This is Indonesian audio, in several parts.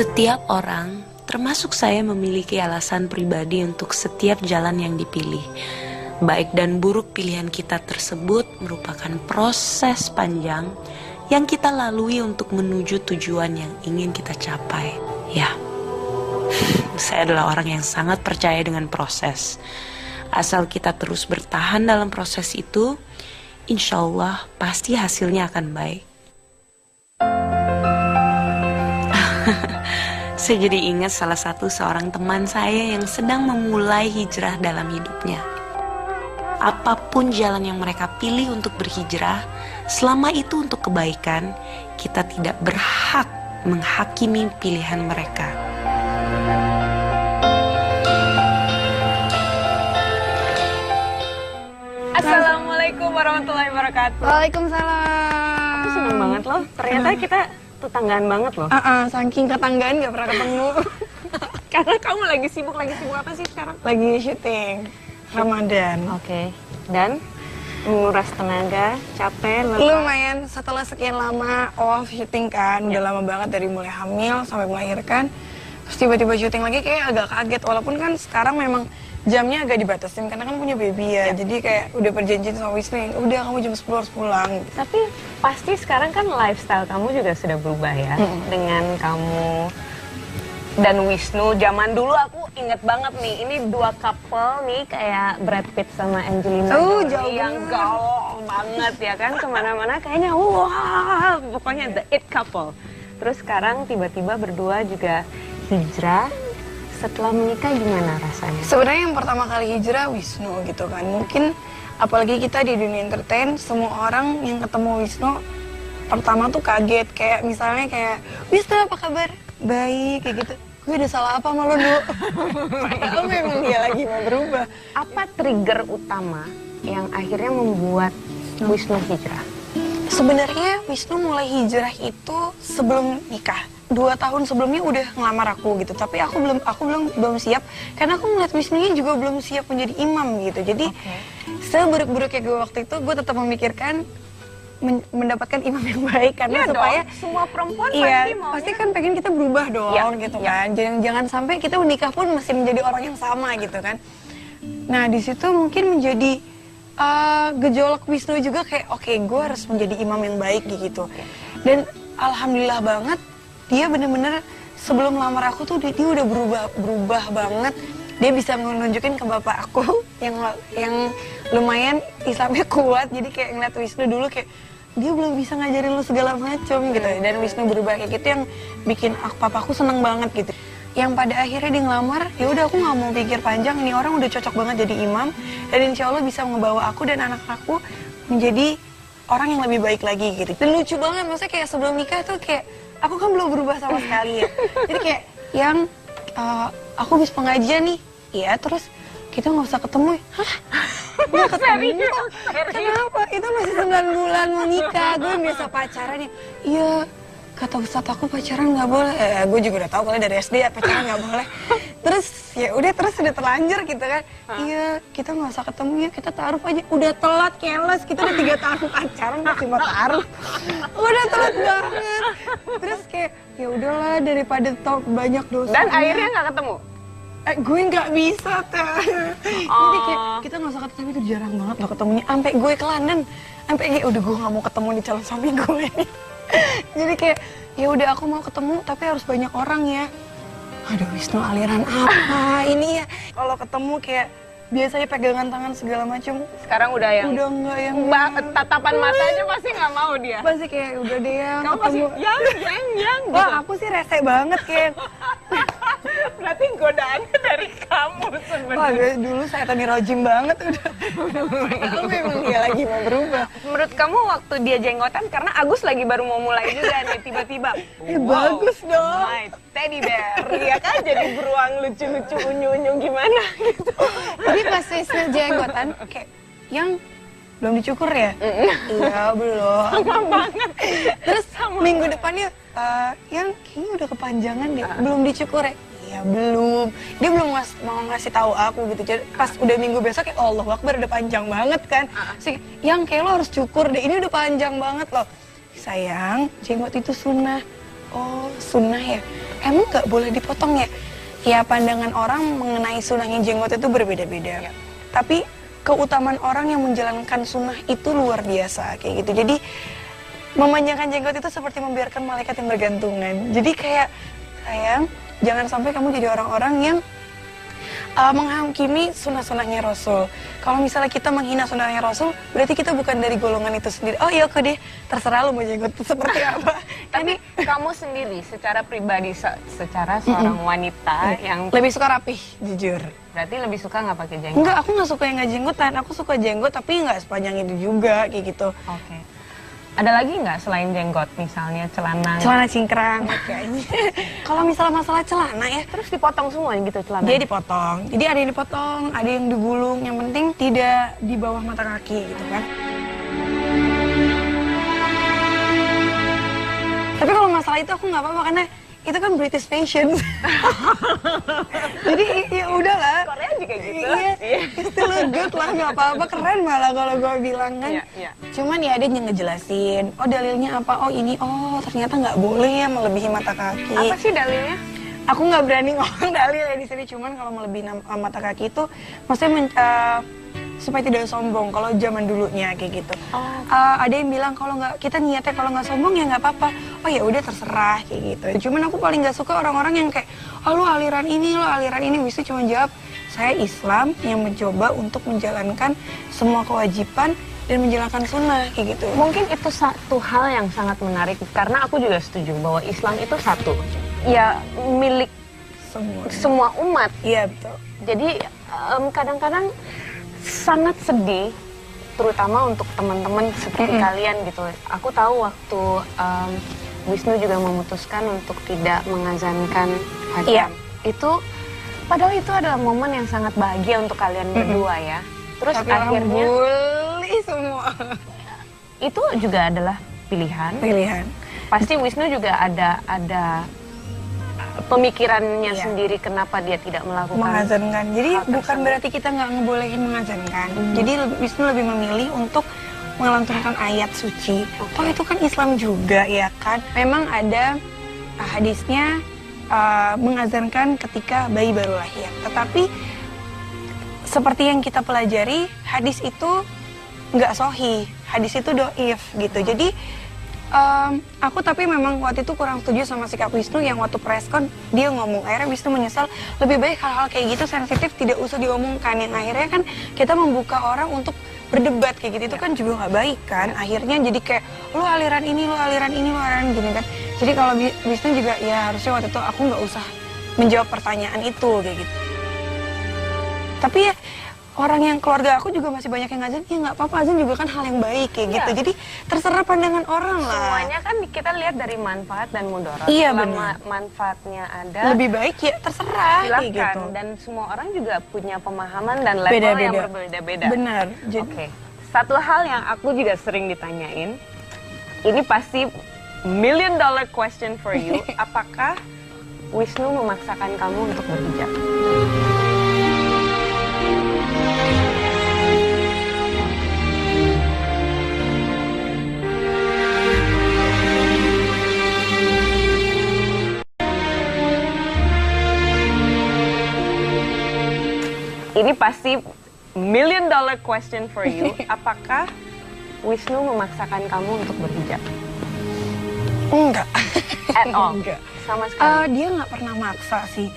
Setiap orang, termasuk saya, memiliki alasan pribadi untuk setiap jalan yang dipilih. Baik dan buruk pilihan kita tersebut merupakan proses panjang yang kita lalui untuk menuju tujuan yang ingin kita capai. Ya, saya adalah orang yang sangat percaya dengan proses. Asal kita terus bertahan dalam proses itu, insya Allah pasti hasilnya akan baik. Saya jadi ingat salah satu seorang teman saya yang sedang memulai hijrah dalam hidupnya. Apapun jalan yang mereka pilih untuk berhijrah, selama itu untuk kebaikan, kita tidak berhak menghakimi pilihan mereka. Assalamualaikum warahmatullahi wabarakatuh. Waalaikumsalam. Aku seneng banget loh, ternyata kita tetanggaan banget loh. Saking ketanggaan gak pernah ketemu. Karena kamu lagi sibuk apa sih sekarang? Lagi syuting Ramadan. Oke. Dan menguras tenaga, capek, lelah. Lumayan setelah sekian lama off syuting kan, udah lama banget dari mulai hamil sampai melahirkan. Terus tiba-tiba syuting lagi kayak agak kaget, walaupun kan sekarang memang jamnya agak dibatasin karena kan punya baby ya. Jadi kayak udah perjanjian sama Wisnu, udah kamu jam 10 harus pulang. Tapi pasti sekarang kan lifestyle kamu juga sudah berubah ya. Dengan kamu dan Wisnu. Zaman dulu aku inget banget nih, ini dua couple nih kayak Brad Pitt sama Angelina Jolie yang gaul banget ya kan, kemana-mana kayaknya wah, pokoknya the it couple. Terus sekarang tiba-tiba berdua juga hijrah. Setelah menikah gimana rasanya? Sebenarnya yang pertama kali hijrah Wisnu gitu kan. Mungkin apalagi kita di dunia entertain, semua orang yang ketemu Wisnu pertama tuh kaget. Kayak misalnya kayak, Wisnu apa kabar? Baik, kayak gitu. Gue udah salah apa sama lo, Du? Padahal memang dia lagi mau berubah. Apa trigger utama yang akhirnya membuat Wisnu hijrah? Sebenarnya Wisnu mulai hijrah itu sebelum nikah. 2 tahun sebelumnya udah ngelamar aku gitu, tapi aku belum siap karena aku ngeliat Wisnunya juga belum siap menjadi imam gitu. Jadi seburuk-buruknya gue waktu itu, gue tetap memikirkan mendapatkan imam yang baik karena supaya semua perempuan pasti kan pengen kita berubah dong gitu kan. Jangan sampai kita menikah pun masih menjadi orang yang sama gitu kan. Nah di situ mungkin menjadi gejolak Wisnu juga kayak oke, gue harus menjadi imam yang baik gitu. Dan alhamdulillah banget dia bener-bener sebelum lamar aku tuh dia udah berubah banget. Dia bisa menunjukin ke bapak aku yang lumayan Islamnya kuat. Jadi kayak ngeliat Wisnu dulu kayak dia belum bisa ngajarin lu segala macam gitu. Dan Wisnu berubah kayak gitu yang bikin papaku seneng banget gitu. Yang pada akhirnya dia ngelamar, ya udah aku nggak mau pikir panjang, ini orang udah cocok banget jadi imam dan insya Allah bisa ngebawa aku dan anak aku menjadi orang yang lebih baik lagi gitu. Dan lucu banget, maksudnya kayak sebelum nikah tuh kayak aku kan belum berubah sama sekali ya. Jadi kayak yang aku habis pengajian nih, ya terus kita nggak usah ketemu. Hah? Nggak ketemu? Kenapa? Itu masih 9 bulan mau nikah, gue biasa pacaran ya. Iya. Kata Ustadz aku pacaran nggak boleh. Gue juga udah tahu kali dari SD ya pacaran nggak boleh. Terus ya udah udah terlanjur gitu kan. Iya kita nggak usah ketemu ya, kita taruh aja. Udah telat keles, kita udah 3 tahun pacaran masih mau taruh. Udah telat banget. Terus kayak ya udahlah daripada banyak dosa. Dan akhirnya nggak ketemu? Gue nggak bisa teh. Jadi kayak kita nggak usah ketemu, itu jarang banget loh ketemunya. Sampai gue ke London, sampai kayak udah gue nggak mau ketemu di calon suami gue ini. Jadi kayak ya udah aku mau ketemu tapi harus banyak orang ya. Aduh Wisnu aliran apa ini ya? Kalau ketemu kayak biasanya pegangan tangan segala macam. Sekarang udah enggak yang tatapan mata aja pasti nggak mau dia. Pasti kayak udah deh yang kamu ketemu. Yang gitu. Wah aku sih rese banget kayak. Berarti godaannya dari kamu sebenarnya. Wah dulu saya Tani Rojim banget udah. Kalau memang dia lagi mau berubah. Menurut kamu waktu dia jenggotan, karena Agus lagi baru mau mulai juga nih, tiba-tiba bagus dong. My teddy bear, ya kan jadi beruang lucu-lucu unyu-unyu gimana gitu. Jadi pas Wisnu jenggotan kayak yang belum dicukur ya? Iya belum. Sama banget. Terus minggu depannya yang kayaknya udah kepanjangan deh, belum dicukur ya? Iya belum. Dia belum mau ngasih tahu aku gitu. Jadi pas udah minggu besok kayak Allah Akbar udah panjang banget kan. Terus yang kayak lo harus cukur deh, ini udah panjang banget loh. Sayang, jenggot itu sunnah. oh sunnah ya, emang nggak boleh dipotong ya? Ya pandangan orang mengenai sunnahnya jenggot itu berbeda-beda. Tapi keutamaan orang yang menjalankan sunnah itu luar biasa kayak gitu. Jadi memanjangkan jenggot itu seperti membiarkan malaikat yang bergantungan. Jadi kayak sayang, jangan sampai kamu jadi orang-orang yang menghakimi sunnah-sunnahnya Rasul. Kalau misalnya kita menghina sunnahnya Rasul, berarti kita bukan dari golongan itu sendiri. Oh iya oke deh, terserah lu mau jenggot seperti apa. Tapi kamu sendiri secara pribadi, secara seorang wanita yang Lebih suka rapih, jujur. berarti lebih suka nggak pakai jenggot? Enggak, aku nggak suka yang nggak jenggotan. Aku suka jenggot tapi nggak sepanjang itu juga kayak gitu. Oke. Ada lagi nggak selain jenggot, misalnya celana? Celana cingkrang. Kalau misalnya masalah celana ya, Terus dipotong semua gitu celana? dia dipotong. Jadi ada yang dipotong, ada yang digulung. Yang penting tidak di bawah mata kaki gitu kan. Tapi kalau masalah itu aku nggak apa-apa karena itu kan British fashion. Jadi ya udahlah. Korea juga gitu. Iya, still look good lah, nggak apa-apa, keren malah kalau gue bilang kan. Iya, iya. Cuman ya ada yang ngejelasin, oh dalilnya apa, oh ini, oh ternyata nggak boleh ya melebihi mata kaki. Apa sih dalilnya? Aku nggak berani ngomong dalil ya di sini, cuman kalau melebihi mata kaki itu maksudnya supaya tidak sombong kalau zaman dulunya kayak gitu. Ada yang bilang kalau nggak, kita niatnya kalau nggak sombong ya nggak apa-apa. Oh ya udah terserah kayak gitu. Cuman aku paling nggak suka orang-orang yang kayak, oh lu aliran ini, lu aliran ini. Bisa cuma jawab, saya Islam yang mencoba untuk menjalankan semua kewajiban dan menjalankan sunnah kayak gitu. Mungkin itu satu hal yang sangat menarik karena aku juga setuju bahwa Islam itu satu, ya milik semua umat. Iya betul. Jadi kadang-kadang sangat sedih, terutama untuk teman-teman seperti kalian gitu. Aku tahu waktu Wisnu juga memutuskan untuk tidak mengazankan adzan. Iya. Itu padahal itu adalah momen yang sangat bahagia untuk kalian berdua ya. Terus Tapi orang akhirnya bully semua. itu juga adalah pilihan. Pasti Wisnu juga ada pemikirannya Iya. sendiri kenapa dia tidak melakukan Mengazankan. Jadi hal bukan tersebut. berarti kita nggak ngebolehin mengazankan. Jadi Wisnu lebih memilih untuk melantunkan ayat suci. Oh itu kan Islam juga ya kan. Memang ada hadisnya mengazankan ketika bayi baru lahir. Tetapi seperti yang kita pelajari, hadis itu nggak sahih. Hadis itu doif gitu. Jadi aku tapi memang waktu itu kurang setuju sama sikap Wisnu yang waktu preskon dia ngomong, akhirnya Wisnu menyesal, lebih baik hal-hal kayak gitu sensitif tidak usah diomongkan, yang akhirnya kan kita membuka orang untuk berdebat kayak gitu, itu kan juga nggak baik kan, akhirnya jadi kayak lu aliran ini, lu aliran ini, lu aliran gini kan. Jadi kalau Wisnu juga ya harusnya waktu itu aku nggak usah menjawab pertanyaan itu kayak gitu. Tapi ya orang yang keluarga aku juga masih banyak yang ngazan, ya nggak apa-apa, azan juga kan hal yang baik kayak gitu. Jadi terserah pandangan orang lah. Semuanya kan kita lihat dari manfaat dan mudarat. Iya, Selama benar. manfaatnya ada, Lebih baik ya terserah kayak silakan. gitu. Dan semua orang juga punya pemahaman dan level yang berbeda-beda. Benar. Oke. Satu hal yang aku juga sering ditanyain, ini pasti $1 million question for you. Apakah Wisnu memaksakan kamu untuk berhijab? Ini pasti $1 million question for you. Apakah Wisnu memaksakan kamu untuk berhijab? Enggak. At all? Enggak. Sama sekali? Dia nggak pernah maksa sih.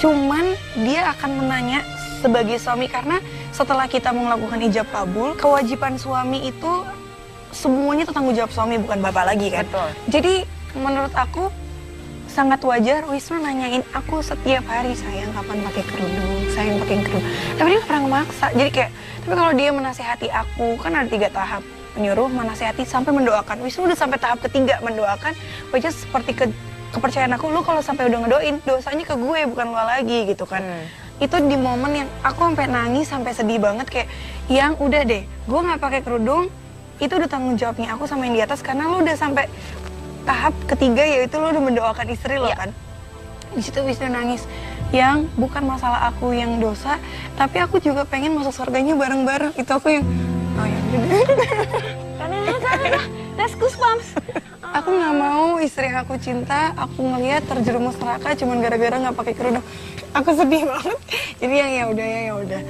Cuman dia akan menanya sebagai suami, karena setelah kita melakukan hijab kabul, kewajiban suami itu semuanya itu tanggung jawab suami, bukan bapak lagi kan. Betul. Jadi menurut aku sangat wajar Wisnu nanyain aku setiap hari, sayang kapan pakai kerudung, sayang pakai kerudung. Tapi dia nggak pernah memaksa. Jadi kayak, tapi kalau dia menasehati aku, kan ada 3 tahap. Menyuruh, menasehati, sampai mendoakan. Wisnu udah sampai tahap ketiga mendoakan, which is seperti kepercayaan aku, lu kalau sampai udah ngedoain, dosanya ke gue bukan lo lagi gitu kan. Itu di momen yang aku sampai nangis, sampai sedih banget kayak, yang udah deh, gue nggak pakai kerudung, itu udah tanggung jawabnya aku sama yang di atas, karena lu udah sampai tahap ketiga, yaitu lo udah mendoakan istri lo kan. Di situ Wisnu nangis, yang bukan masalah aku yang dosa, tapi aku juga pengen masuk surganya bareng-bareng. Itu aku yang, oh ya udah. That's goosebumps. Aku nggak mau istri aku cinta, aku ngelihat terjerumus neraka cuman gara-gara nggak pakai kerudung. Aku sedih banget. Jadi yang ya udah.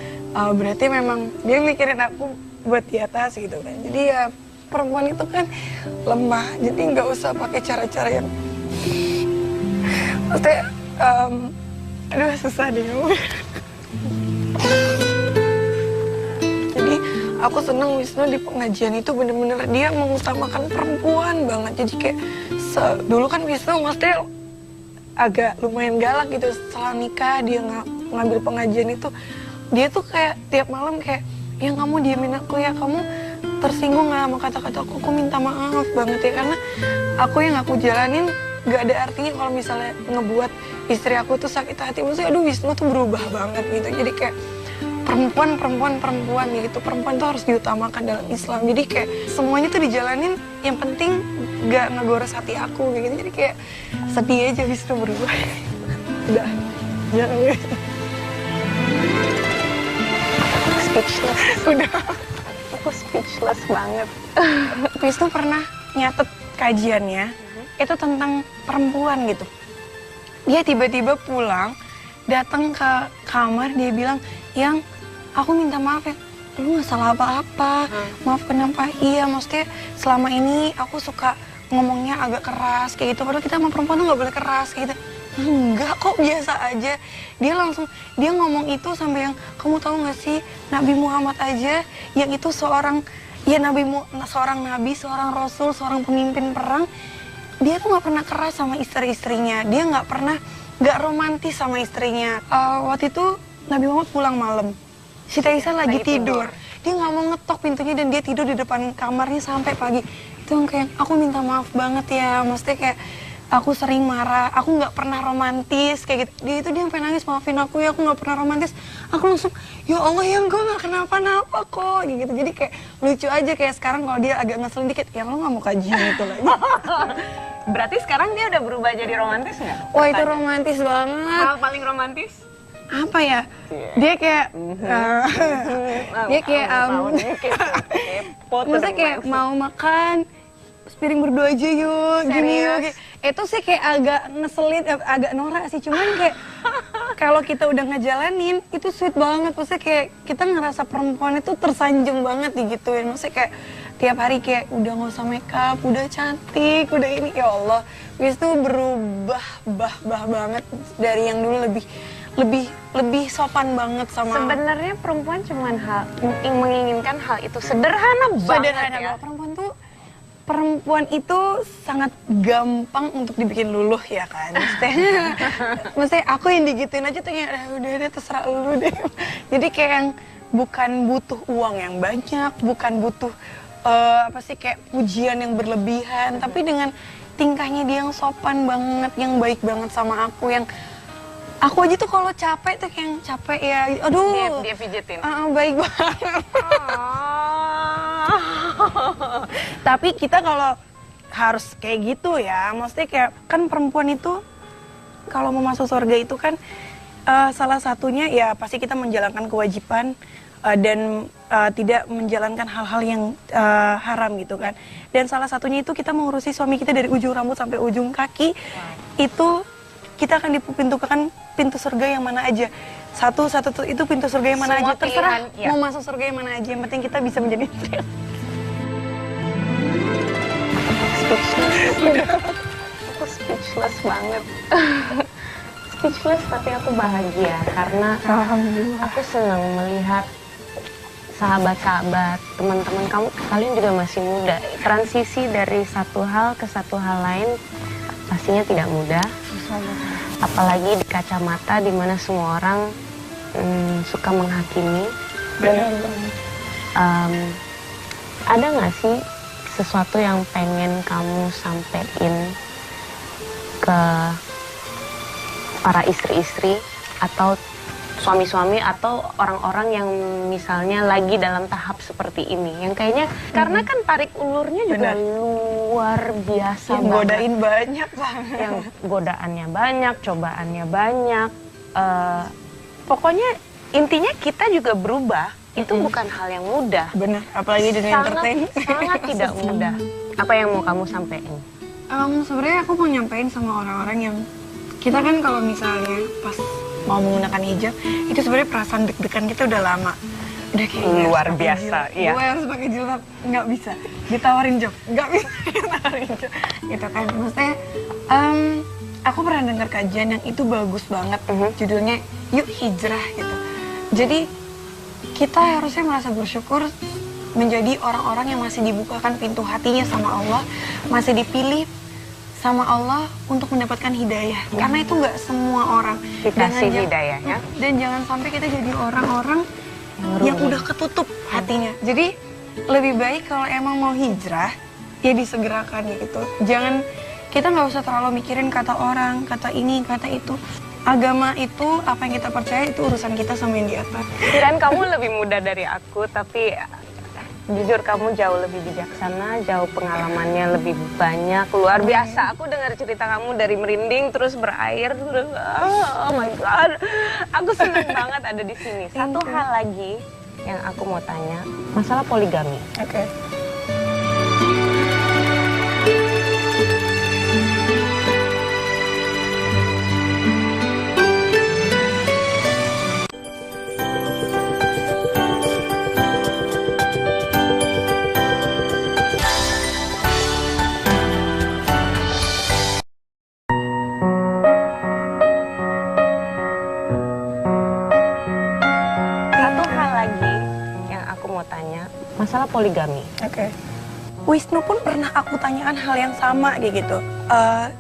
Berarti memang dia mikirin aku buat di atas gitu kan. Jadi ya perempuan itu kan lemah, jadi nggak usah pakai cara-cara yang maksudnya, aduh susah deh. Jadi aku seneng Wisnu di pengajian itu bener-bener dia mengutamakan perempuan banget. Jadi kayak dulu kan Wisnu maksudnya agak lumayan galak gitu setelah nikah dia ngambil pengajian itu. Dia tuh kayak tiap malam kayak, ya kamu diamin aku ya, kamu tersinggung gak sama kata-kata aku minta maaf banget ya. Karena aku yang aku jalanin gak ada artinya kalau misalnya ngebuat istri aku tuh sakit hati. Maksudnya aduh Wisnu tuh berubah banget gitu. Jadi kayak perempuan gitu. Perempuan tuh harus diutamakan dalam Islam. Jadi kayak semuanya tuh dijalanin, yang penting gak ngegores hati aku gitu. Jadi kayak sedih aja Wisnu berubah. Udah, jangan. Speechless. Udah. Aku speechless banget. Wisnu pernah nyatet kajiannya, itu tentang perempuan gitu. Dia tiba-tiba pulang, datang ke kamar, dia bilang, "Yang, aku minta maaf ya, lu gak salah apa-apa. Maaf kenapa? Iya, maksudnya selama ini aku suka ngomongnya agak keras kayak gitu. Padahal kita sama perempuan tuh gak boleh keras kayak gitu." Enggak kok, biasa aja. Dia ngomong itu sampai yang, kamu tahu gak sih Nabi Muhammad aja yang itu seorang nabi, seorang rasul, seorang pemimpin perang, dia tuh nggak pernah keras sama istri-istrinya, dia nggak romantis sama istrinya. Waktu itu Nabi Muhammad pulang malam, Siti Aisyah lagi tidur. Dia nggak mau ngetok pintunya dan dia tidur di depan kamarnya sampai pagi. Itu yang kayak, aku minta maaf banget ya, maksudnya kayak aku sering marah, aku nggak pernah romantis kayak gitu. Dia sampai nangis, maafin aku ya, aku nggak pernah romantis. Aku langsung, ya Allah ya, gue nggak kenapa-napa kok gitu. Jadi kayak lucu aja, kayak sekarang kalau dia agak ngeselin dikit, ya lo nggak mau kajian itu lagi. Berarti sekarang dia udah berubah jadi romantis nggak? Wah itu romantis banget. Hal paling romantis? Apa ya? Dia kayak, dia kayak, maksudnya kayak mau makan piring berdua aja yuk, gini yuk. Itu sih kayak agak ngeselin, agak norak sih. Cuman kayak kalau kita udah ngejalanin, itu sweet banget. Maksudnya kayak kita ngerasa perempuan itu tersanjung banget digituin. Maksudnya kayak tiap hari kayak udah gak usah make up, udah cantik, udah ini. Ya Allah, Wis tuh berubah banget dari yang dulu lebih sopan banget sama. Sebenarnya perempuan cuman menginginkan hal itu sederhana banget ya. Perempuan itu sangat gampang untuk dibikin luluh ya kan. Maksudnya aku yang digituin aja tuh kayak udah terserah lu deh. Jadi kayak yang bukan butuh uang yang banyak, bukan butuh kayak pujian yang berlebihan, tapi dengan tingkahnya dia yang sopan banget, yang baik banget sama aku, yang aku aja tuh kalau capek tuh kayak yang capek ya, aduh. Dia pijetin. Baik banget. Tapi kita kalau harus kayak gitu ya, maksudnya kayak kan perempuan itu kalau mau masuk surga itu kan salah satunya ya pasti kita menjalankan kewajiban dan tidak menjalankan hal-hal yang haram gitu kan. Dan salah satunya itu kita mengurusi suami kita dari ujung rambut sampai ujung kaki. Itu kita akan dipintukan pintu surga yang mana aja. Satu itu pintu surga yang mana semua aja, terserah pilihan, ya. Mau masuk surga yang mana aja, yang penting kita bisa menjadi istri. Aku speechless banget. Speechless tapi aku bahagia karena aku senang melihat sahabat-sahabat, teman-teman kalian juga masih muda. Transisi dari satu hal ke satu hal lain pastinya tidak mudah. Apalagi di kacamata di mana semua orang suka menghakimi. Ada nggak sih sesuatu yang pengen kamu sampein ke para istri-istri atau suami-suami atau orang-orang yang misalnya lagi dalam tahap seperti ini, yang kayaknya karena kan tarik ulurnya juga luar biasa yang banget. godain banyak banget, yang godaannya banyak, cobaannya banyak, pokoknya intinya kita juga berubah. Itu bukan hal yang mudah. Bener, apalagi di dunia entertain. Sangat tidak mudah. Apa yang mau kamu sampaikan? Sebenarnya aku mau nyampein sama orang-orang yang kita kan kalau misalnya pas mau menggunakan hijab itu sebenarnya perasaan deg-degan kita udah lama, udah kayak Luar biasa, iya. gue harus pakai jilbab, nggak bisa ditawarin job, nggak bisa ditawarin job gitu kan. Maksudnya aku pernah dengar kajian yang itu bagus banget, judulnya Yuk Hijrah gitu. Jadi kita harusnya merasa bersyukur menjadi orang-orang yang masih dibukakan pintu hatinya sama Allah, masih dipilih sama Allah untuk mendapatkan hidayah. Karena itu nggak semua orang Dikasih hidayah ya. Dan jangan sampai kita jadi orang-orang yang udah ketutup hatinya. Jadi lebih baik kalau emang mau hijrah, ya disegerakan gitu. Jangan, kita nggak usah terlalu mikirin kata orang, kata ini, kata itu. Agama itu, apa yang kita percaya itu urusan kita sama yang di atas. Kirain kamu lebih muda dari aku, tapi jujur kamu jauh lebih bijaksana, jauh pengalamannya lebih banyak, luar biasa. Aku dengar cerita kamu dari merinding terus berair terus, oh my god, aku senang banget ada di sini. Satu hal lagi yang aku mau tanya, masalah poligami. Oke. Satu hal lagi yang aku mau tanya, masalah poligami. Oke. Wisnu pun pernah aku tanyakan hal yang sama kayak gitu.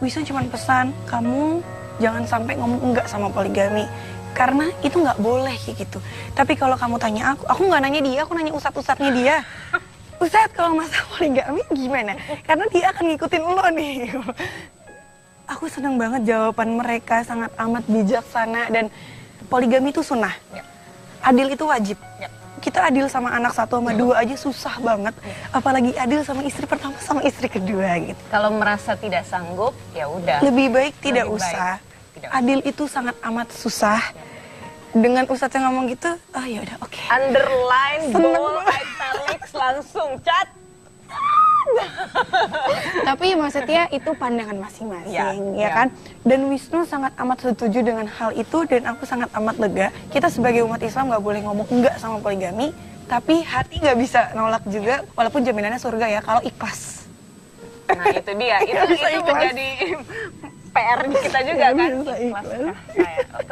Wisnu cuma pesan, kamu jangan sampai ngomong enggak sama poligami. Karena itu nggak boleh kayak gitu. Tapi kalau kamu tanya aku nggak nanya dia, aku nanya ustadz-ustadznya dia. Ustadz, kalau masalah poligami gimana? Karena dia akan ngikutin lo nih. Aku senang banget jawaban mereka, sangat amat bijaksana. Dan poligami itu sunnah. Adil itu wajib. Kita adil sama anak 1 sama 2 aja susah banget. Apalagi adil sama istri pertama sama istri kedua gitu. Kalau merasa tidak sanggup, ya udah. Lebih baik tidak Lebih baik usah. tidak Adil itu sangat amat susah. Dengan ustadz yang ngomong gitu, oh ya udah oke. Underline, Seneng bold, banget. italics, langsung cat. Tapi maksudnya itu pandangan masing-masing, ya Ya. kan? Dan Wisnu sangat amat setuju dengan hal itu dan aku sangat amat lega. Kita sebagai umat Islam nggak boleh ngomong enggak sama poligami, tapi hati nggak bisa nolak juga, walaupun jaminannya surga ya kalau ikhlas. Nah itu dia, itu bisa ikhlas. menjadi PR kita juga Nggak kan. bisa ikhlas.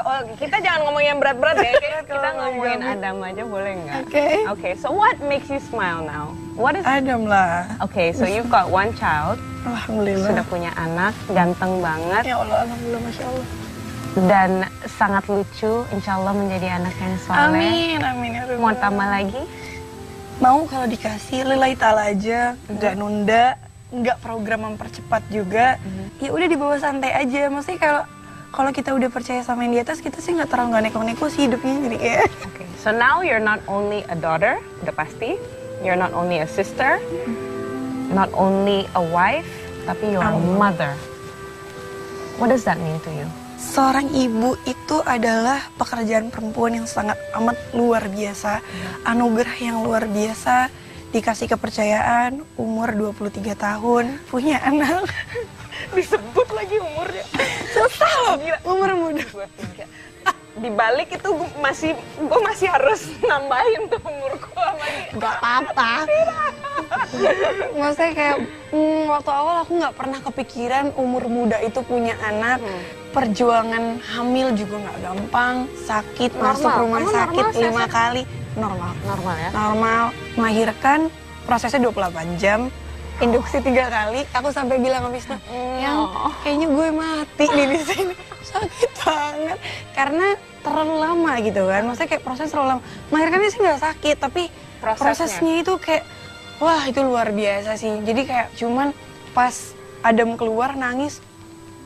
Oh, kita jangan ngomong yang berat-berat ya, kita ngomongin Adam aja boleh nggak? Oke. Okay, so what makes you smile now? What is? Adam lah. Okay, so you've got one child, Alhamdulillah. sudah punya anak, ganteng banget, Ya Allah, alhamdulillah, masya Allah. dan sangat lucu, insya Allah menjadi anak yang soleh. Amin, amin ya Rabbal Mau alamin. tambah lagi? Mau kalau dikasih lillahi ta'ala aja, nggak nunda, nggak program mempercepat juga. Ya udah dibawa santai aja. Maksudnya kalau kita udah percaya sama yang di atas, kita sih nggak terlalu nggak neko-neko sih hidupnya, jadi kayak Okay. So now you're not only a daughter, udah pasti. You're not only a sister, not only a wife, tapi you're a mother. What does that mean to you? seorang ibu itu adalah pekerjaan perempuan yang sangat amat luar biasa, anugerah yang luar biasa, dikasih kepercayaan, umur 23 tahun, punya anak. Disebut lagi umurnya. Susah loh, umur muda. 23. Di balik itu gue masih harus nambahin tuh umurku sama dia. Gak apa-apa. Maksudnya kayak waktu awal aku nggak pernah kepikiran umur muda itu punya anak. Perjuangan hamil juga nggak gampang, sakit, masuk rumah Kamu sakit normal, 5 kali. Normal. Normal ya? Normal. Melahirkan prosesnya 28 jam. Induksi 3 kali. Aku sampai bilang sama Wisnu, yang kayaknya gue mati nih di sini. Sakit banget. Karena terlalu lama gitu kan. Maksudnya kayak proses terlalu lama. Melahirkannya sih nggak sakit, tapi prosesnya itu kayak, wah itu luar biasa sih. Jadi kayak cuman pas Adam keluar nangis,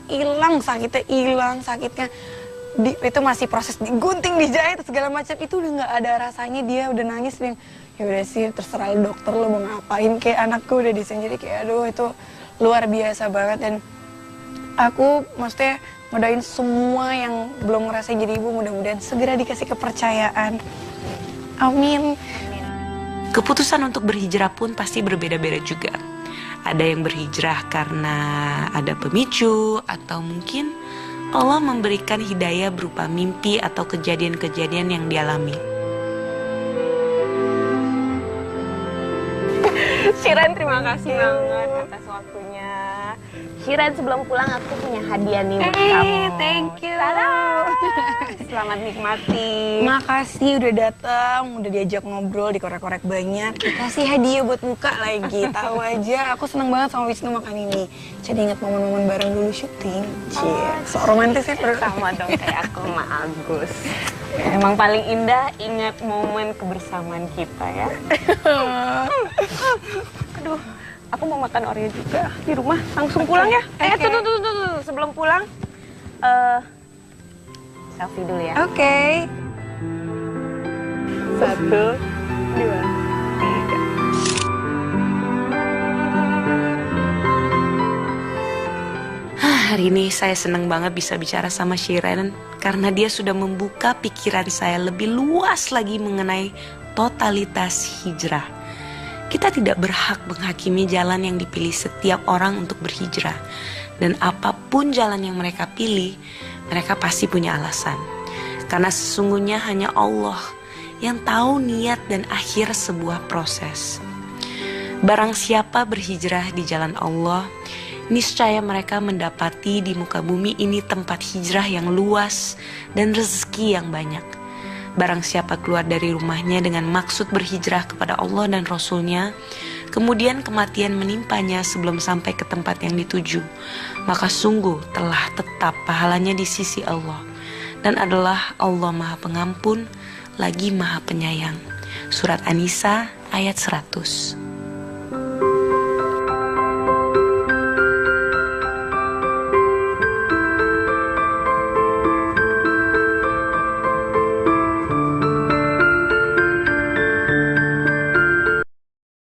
hilang sakitnya. Itu masih proses digunting, dijahit segala macam, itu udah nggak ada rasanya. Dia udah nangis, yang ya udah sih terserah dokter lo mau ngapain, kayak anakku udah di sini. Jadi kayak aduh itu luar biasa banget. Dan aku maksudnya ngedoain semua yang belum ngerasain jadi ibu, mudah-mudahan segera dikasih kepercayaan. Amin. Keputusan untuk berhijrah pun pasti berbeda-beda juga. Ada yang berhijrah karena ada pemicu, atau mungkin Allah memberikan hidayah berupa mimpi atau kejadian-kejadian yang dialami. Shiren, terima kasih banget atas waktunya. Shiren, sebelum pulang aku punya hadiah nih buat kamu. Thank you. Tada! Selamat nikmati. Makasih udah datang, udah diajak ngobrol, dikorek-korek banyak. Dikasih hadiah buat buka lagi. Tahu aja, aku seneng banget sama Wisnu makan ini. Jadi inget momen-momen bareng dulu syuting. Cie, so romantis ya bro. Sama dong kayak aku sama Agus. Emang paling indah ingat momen kebersamaan kita ya. Aduh, aku mau makan Oreo juga di rumah. Langsung pulang ya? Tunggu. Sebelum pulang, selfie dulu ya. Oke. 1, 2, 3. Hari ini saya senang banget bisa bicara sama Shiren karena dia sudah membuka pikiran saya lebih luas lagi mengenai totalitas hijrah. Kita tidak berhak menghakimi jalan yang dipilih setiap orang untuk berhijrah. Dan apapun jalan yang mereka pilih, mereka pasti punya alasan. Karena sesungguhnya hanya Allah yang tahu niat dan akhir sebuah proses. Barang siapa berhijrah di jalan Allah, niscaya mereka mendapati di muka bumi ini tempat hijrah yang luas dan rezeki yang banyak. Barang siapa keluar dari rumahnya dengan maksud berhijrah kepada Allah dan Rasul-Nya, kemudian kematian menimpanya sebelum sampai ke tempat yang dituju, maka sungguh telah tetap pahalanya di sisi Allah, dan adalah Allah Maha Pengampun lagi Maha Penyayang. Surat An-Nisa ayat 100.